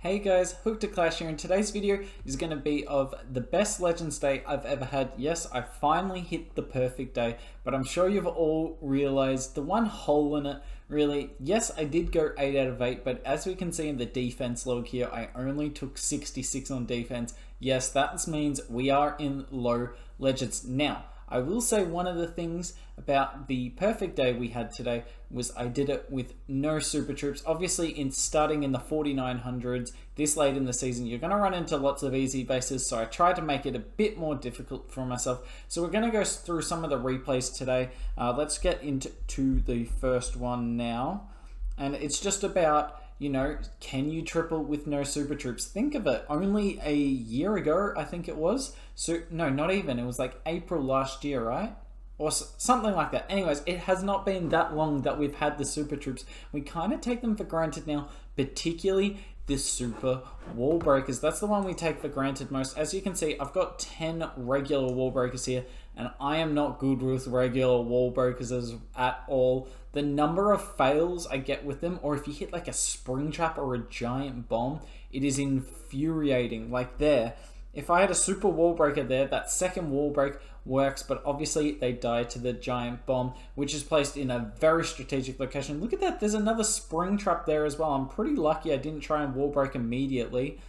Hey guys, Hooked to Clash here, and today's video is going to be of the best Legends day I've ever had. Yes, I finally hit the perfect day, but I'm sure you've all realized the one hole in it, really. Yes, I did go 8 out of 8, but as we can see in the defense log here, I only took 66 on defense. Yes, that means we are in low Legends. Now, I will say one of the things about the perfect day we had today was I did it with no super troops. Obviously, in starting in the 4900s this late in the season, you're going to run into lots of easy bases, so I tried to make it a bit more difficult for myself. So we're going to go through some of the replays today. Let's get into the first one now, and it's just about, you know, can you triple with no super troops? Think of it, only a year ago, I think it was. So, no, not even. It was like April last year, right? Or something like that. Anyways, it has not been that long that we've had the super troops. We kind of take them for granted now, particularly the super wall breakers. That's the one we take for granted most. As you can see, I've got 10 regular wall breakers here, and I am not good with regular wall breakers at all. The number of fails I get with them, or if you hit like a spring trap or a giant bomb, it is infuriating. Like there, if I had a super wall breaker there, that second wall break works, but obviously they die to the giant bomb, which is placed in a very strategic location. Look at that, there's another spring trap there as well. I'm pretty lucky I didn't try and wall break immediately.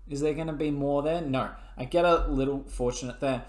Is there going to be more there? No, I get a little fortunate there.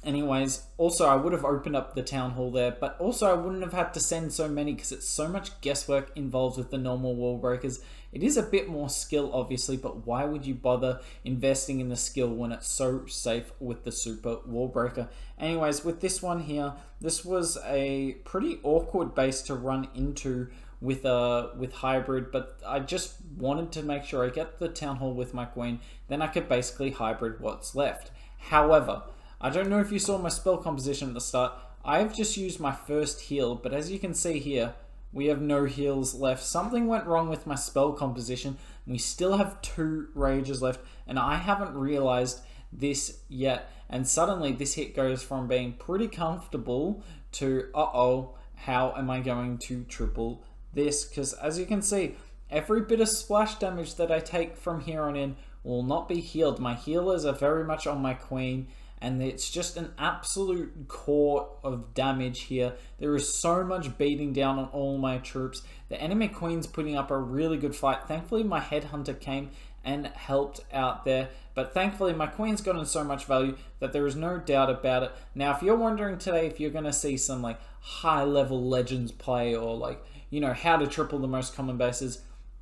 Anyways, also I would have opened up the town hall there, but also I wouldn't have had to send so many because it's so much guesswork involved with the normal wall breakers. It is a bit more skill, obviously, but why would you bother investing in the skill when it's so safe with the super wall breaker? Anyways, with this one here, this was a pretty awkward base to run into with hybrid, but I just wanted to make sure I get the town hall with my queen, then I could basically hybrid what's left. However, I don't know if you saw my spell composition at the start. I've just used my first heal, but as you can see here, we have no heals left. Something went wrong with my spell composition. We still have 2 rages left, and I haven't realized this yet. And suddenly this hit goes from being pretty comfortable to, uh-oh, how am I going to triple this? Because as you can see, every bit of splash damage that I take from here on in will not be healed. My healers are very much on my queen, and it's just an absolute core of damage here. There is so much beating down on all my troops. The enemy queen's putting up a really good fight. Thankfully, my headhunter came and helped out there. But thankfully, my queen's gotten so much value that there is no doubt about it. Now, if you're wondering today if you're going to see some like high-level Legends play or like, you know, how to triple the most common bases,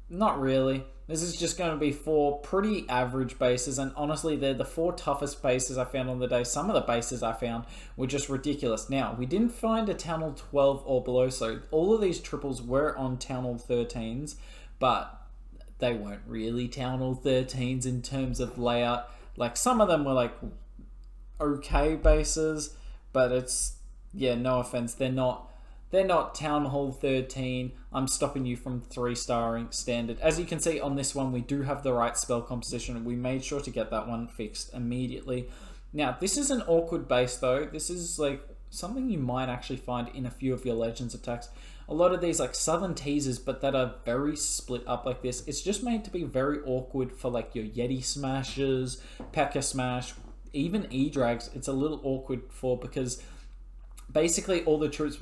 not really. This is just going to be 4 pretty average bases, and honestly, they're the 4 toughest bases I found on the day. Some of the bases I found were just ridiculous. Now, we didn't find a Town Hall 12 or below, so all of these triples were on Town Hall 13s, but they weren't really Town Hall 13s in terms of layout. Like, some of them were like okay bases, but it's, yeah, no offense, they're not Town Hall 13. I'm stopping you from 3-starring standard. As you can see on this one, we do have the right spell composition. We made sure to get that one fixed immediately. Now, this is an awkward base though. This is like something you might actually find in a few of your Legends attacks. A lot of these like Southern Teasers, but that are very split up like this. It's just made to be very awkward for like your Yeti Smashers, P.E.K.K.A. Smash, even E-Drags. It's a little awkward for, because basically all the troops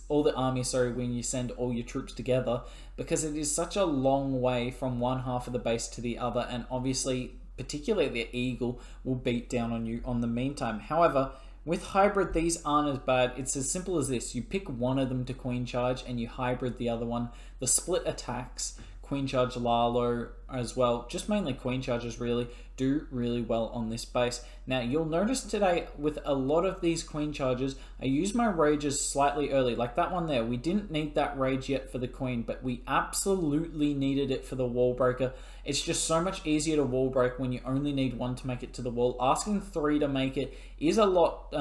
all the army, when you send all your troops together, because it is such a long way from one half of the base to the other, and obviously particularly the Eagle will beat down on you on the meantime. However, with hybrid, these aren't as bad. It's as simple as this. You pick one of them to queen charge and you hybrid the other one. The split attacks, queen charge Lalo as well, just mainly queen charges really, do really well on this base. Now, you'll notice today with a lot of these queen charges, I use my rages slightly early. Like that one there, we didn't need that rage yet for the queen, but we absolutely needed it for the wall breaker. It's just so much easier to wall break when you only need 1 to make it to the wall. Asking 3 to make it is a lot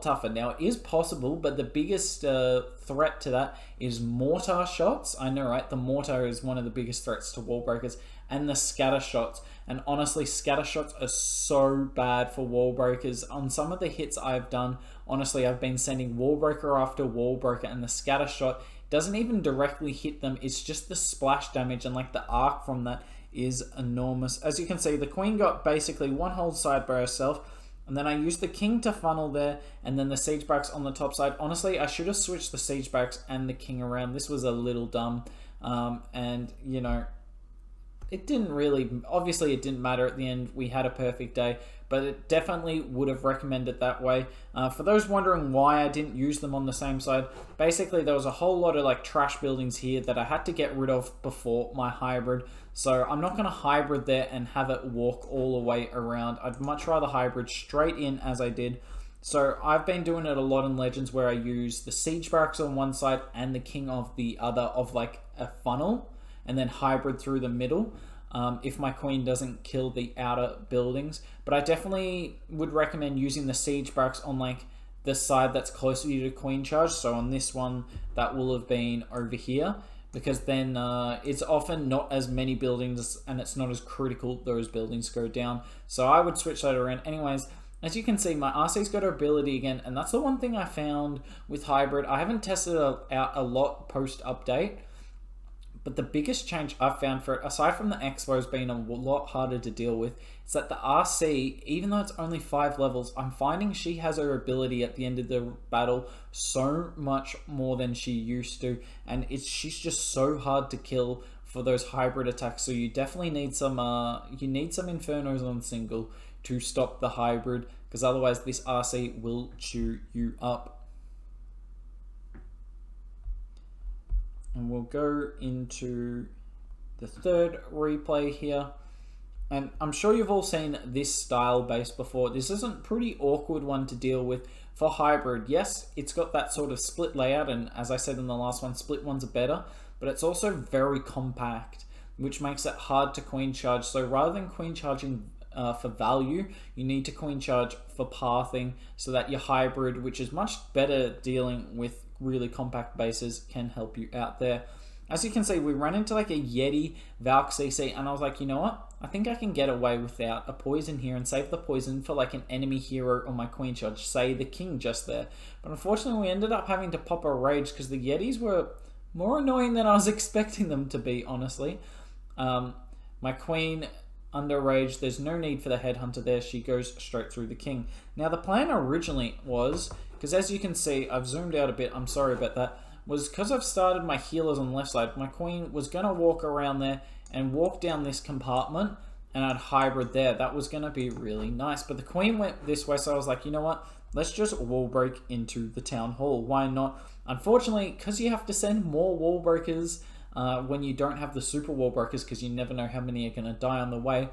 tougher. Now, it is possible, but the biggest threat to that is mortar shots. I know, right? The mortar is one of the biggest threats to wall breakers, and the scatter shots. And honestly, scatter shots are so bad for wall breakers. On some of the hits I've done, honestly, I've been sending wall breaker after wall breaker, and the scatter shot doesn't even directly hit them. It's just the splash damage and like the arc from that is enormous. As you can see, the queen got basically one whole side by herself, and then I used the king to funnel there, and then the siege barracks on the top side. Honestly, I should have switched the siege barracks and the king around. This was a little dumb, and you know, it didn't really, obviously it didn't matter at the end. We had a perfect day, but it definitely would have recommended that way. For those wondering why I didn't use them on the same side, basically there was a whole lot of like trash buildings here that I had to get rid of before my hybrid. So I'm not going to hybrid there and have it walk all the way around. I'd much rather hybrid straight in as I did. So I've been doing it a lot in Legends where I use the siege barracks on one side and the king of the other of like a funnel, and then hybrid through the middle if my queen doesn't kill the outer buildings. But I definitely would recommend using the siege barracks on like the side that's closer to queen charge. So on this one, that will have been over here, because then it's often not as many buildings and it's not as critical those buildings go down. So I would switch that around. Anyways, as you can see, my RC's got ability again, and that's the one thing I found with hybrid. I haven't tested it out a lot post-update, but the biggest change I've found for it, aside from the expos being a lot harder to deal with, is that the RC, even though it's only 5 levels, I'm finding she has her ability at the end of the battle so much more than she used to, and she's just so hard to kill for those hybrid attacks. So you definitely need some Infernos on single to stop the hybrid, because otherwise this RC will chew you up. And we'll go into the third replay here. And I'm sure you've all seen this style base before. This is a pretty awkward one to deal with for hybrid. Yes, it's got that sort of split layout, and as I said in the last one, split ones are better, but it's also very compact, which makes it hard to queen charge. So rather than queen charging for value, you need to queen charge for pathing, so that your hybrid, which is much better dealing with really compact bases, can help you out there. As you can see, we ran into like a Yeti Valk CC, and I was like, you know what? I think I can get away without a poison here and save the poison for like an enemy hero on my queen charge, say the king just there. But unfortunately, we ended up having to pop a rage because the Yetis were more annoying than I was expecting them to be, honestly. My queen under rage, there's no need for the headhunter there. She goes straight through the king. Now, the plan originally was, because as you can see, I've zoomed out a bit, I'm sorry about that, was because I've started my healers on the left side, my queen was going to walk around there and walk down this compartment, and I'd hybrid there. That was going to be really nice. But the queen went this way, so I was like, you know what? Let's just wall break into the town hall. Why not? Unfortunately, because you have to send more wall breakers when you don't have the super wall breakers, because you never know how many are going to die on the way,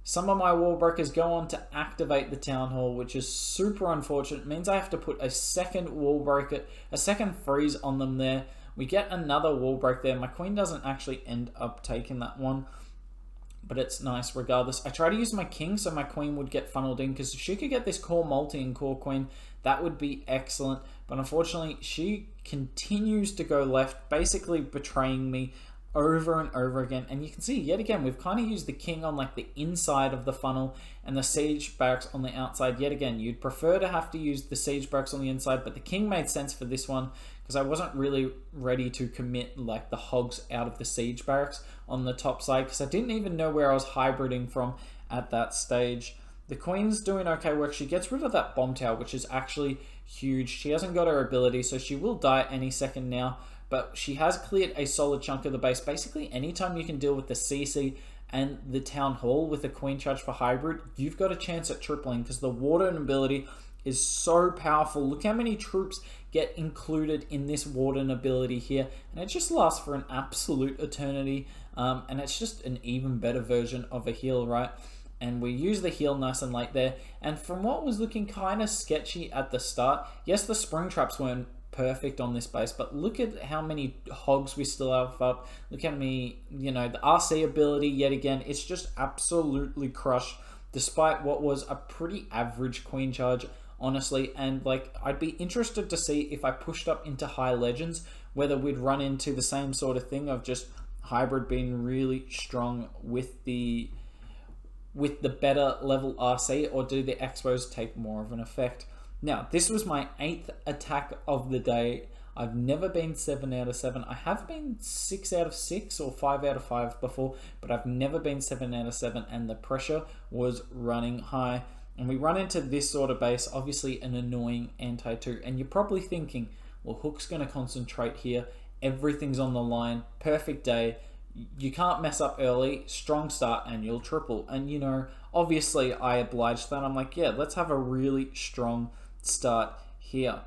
some of my wall breakers go on to activate the town hall, which is super unfortunate. It means I have to put a second wall breaker, a second freeze on them there. We get another wall break there. My queen doesn't actually end up taking that one, but it's nice regardless. I try to use my king so my queen would get funneled in, because if she could get this core multi and core queen, that would be excellent. But unfortunately, she continues to go left, basically betraying me over and over again. And you can see yet again, we've kind of used the king on like the inside of the funnel and the siege barracks on the outside. Yet again, you'd prefer to have to use the siege barracks on the inside, but the king made sense for this one because I wasn't really ready to commit like the hogs out of the siege barracks on the top side, because I didn't even know where I was hybriding from at that stage. The queen's doing okay work. She gets rid of that bomb tower, which is actually huge. She hasn't got her ability, so she will die any second now, but she has cleared a solid chunk of the base. Basically, anytime you can deal with the CC and the town hall with a queen charge for hybrid, you've got a chance at tripling, because the warden ability is so powerful. Look how many troops get included in this warden ability here, and it just lasts for an absolute eternity, and it's just an even better version of a heal, right? And we use the heal nice and late there, and from what was looking kind of sketchy at the start, yes, the spring traps weren't perfect on this base, but look at how many hogs we still have up. Look at me, you know, the RC ability yet again, it's just absolutely crushed despite what was a pretty average queen charge, honestly. And like, I'd be interested to see if I pushed up into high legends whether we'd run into the same sort of thing of just hybrid being really strong with the better level RC, or do the expos take more of an effect? Now, this was my 8th attack of the day. I've never been 7 out of 7. I have been 6 out of 6 or 5 out of 5 before, but I've never been 7 out of 7, and the pressure was running high. And we run into this sort of base, obviously an annoying anti-2, and you're probably thinking, well, Hook's going to concentrate here. Everything's on the line. Perfect day. You can't mess up early. Strong start and you'll triple. And, you know, obviously I obliged that. I'm like, yeah, let's have a really strong start here.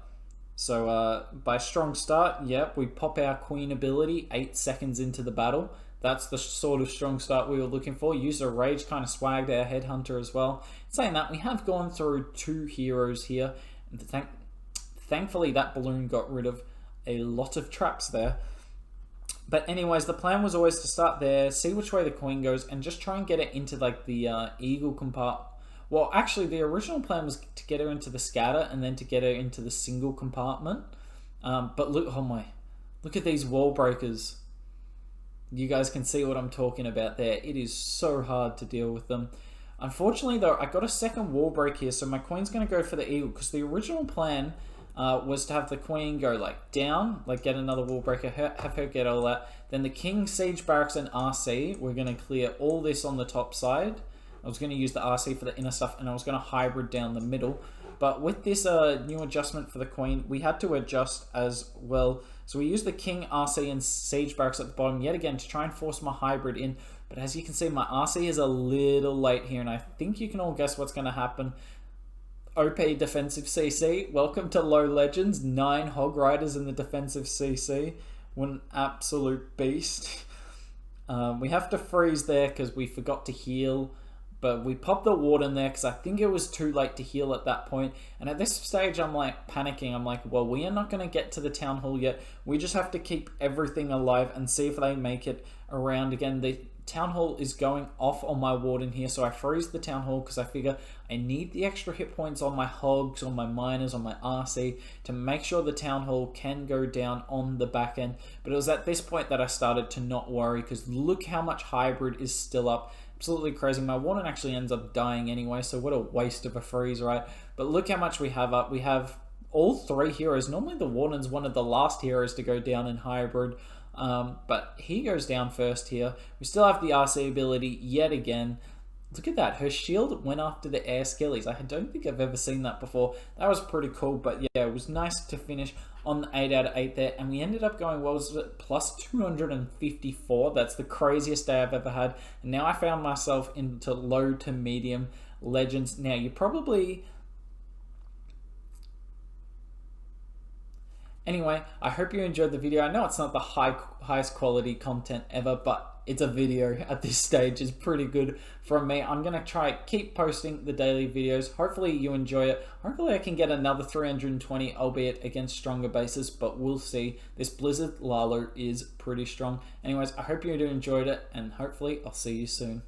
So by strong start, yep, we pop our queen ability 8 seconds into the battle. That's the sort of strong start we were looking for. Use a rage, kind of swagged our headhunter as well. Saying that, we have gone through 2 heroes here. And thankfully, that balloon got rid of a lot of traps there. But anyways, the plan was always to start there, see which way the queen goes, and just try and get it into like the eagle compartment. Well, actually, the original plan was to get her into the scatter and then to get her into the single compartment. But look, oh my, look at these wall breakers. You guys can see what I'm talking about there. It is so hard to deal with them. Unfortunately, though, I got a second wall break here, so my queen's going to go for the eagle, because the original plan was to have the queen go like down, like get another wall breaker, have her get all that. Then the king, siege barracks, and RC. We're going to clear all this on the top side. I was going to use the RC for the inner stuff, and I was going to hybrid down the middle. But with this new adjustment for the queen, we had to adjust as well. So we used the king, RC, and siege barracks at the bottom yet again to try and force my hybrid in. But as you can see, my RC is a little late here, and I think you can all guess what's going to happen. OP defensive CC. Welcome to Low Legends. 9 Hog Riders in the defensive CC. What an absolute beast. We have to freeze there because we forgot to heal. But we popped the ward in there because I think it was too late to heal at that point. And at this stage, I'm like panicking. I'm like, well, we are not going to get to the town hall yet. We just have to keep everything alive and see if they make it around again. The town hall is going off on my warden here, so I freeze the town hall because I figure I need the extra hit points on my hogs, on my miners, on my RC to make sure the town hall can go down on the back end. But it was at this point that I started to not worry, because look how much hybrid is still up. Absolutely crazy. My warden actually ends up dying anyway, so what a waste of a freeze, right? But look how much we have up. We have all 3 heroes. Normally the warden's one of the last heroes to go down in hybrid. But he goes down first here. We still have the RC ability yet again. Look at that. Her shield went after the air skellies. I don't think I've ever seen that before. That was pretty cool. But yeah, it was nice to finish on the 8 out of 8 there. And we ended up going, what was it? Plus 254. That's the craziest day I've ever had. And now I found myself into low to medium legends. Now, you probably... Anyway, I hope you enjoyed the video. I know it's not the highest quality content ever, but it's a video at this stage. It's pretty good from me. I'm going to try keep posting the daily videos. Hopefully you enjoy it. Hopefully I can get another 320, albeit against stronger bases, but we'll see. This Blizzard Lalo is pretty strong. Anyways, I hope you enjoyed it, and hopefully I'll see you soon.